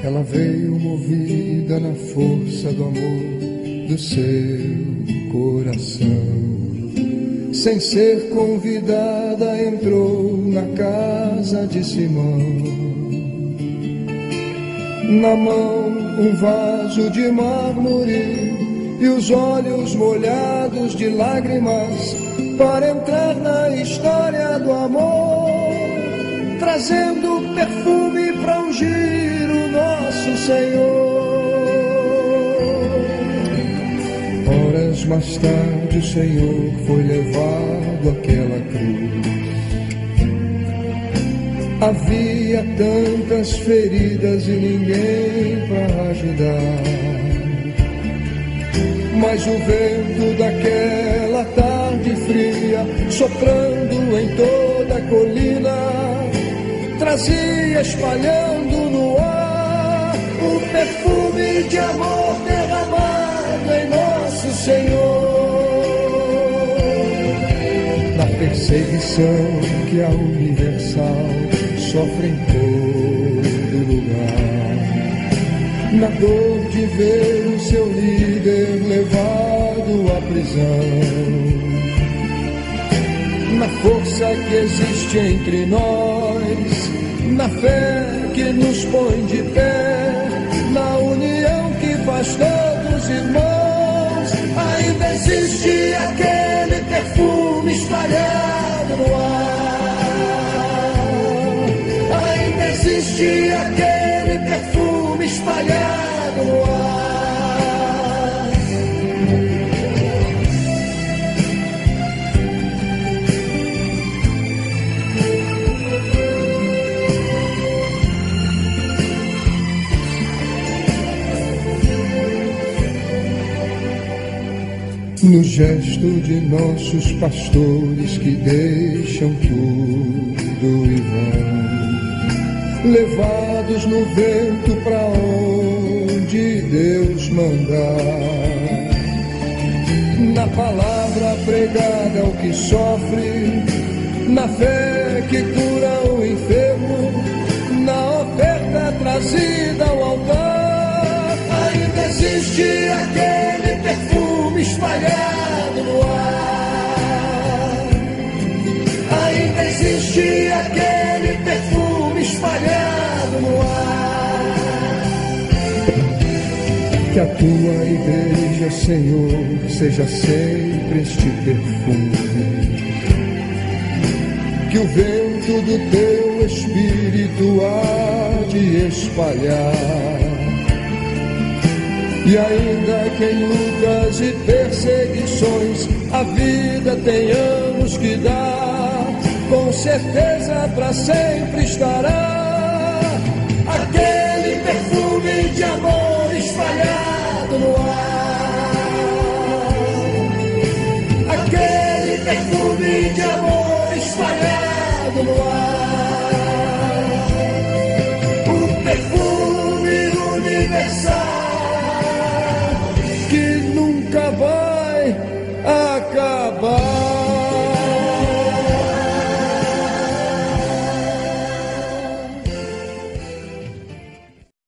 Ela veio movida na força do amor do seu coração. Sem ser convidada, entrou na casa de Simão. Na mão um vaso de mármore e os olhos molhados de lágrimas para entrar na história do amor, trazendo perfume para ungir o nosso Senhor. Horas mais tarde o Senhor foi levado àquela cruz. Havia tantas feridas e ninguém para ajudar, mas o vento daquela tarde fria, soprando em toda a colina, trazia espalhando no ar o perfume de amor derramado em nosso Senhor. Na perseguição que a universal sofre em todo lugar, na dor de ver o seu líder levado à prisão, na força que existe entre nós, na fé que nos põe de pé, na união que faz todos irmãos, ainda existe aquele perfume espalhado no ar. Ainda existe aquele perfume espalhado no ar. No gesto de nossos pastores que deixam tudo e vão, levados no vento para onde Deus mandar, na palavra pregada ao que sofre, na fé que cura o enfermo, na oferta trazida ao altar, ainda existe aquele perfume espalhado no ar. Ainda existe aquele perfume espalhado no ar. Que a tua igreja, Senhor, seja sempre este perfume, que o vento do teu Espírito há de espalhar. E ainda que em lutas e perseguições a vida tenhamos que dar, com certeza para sempre estará aquele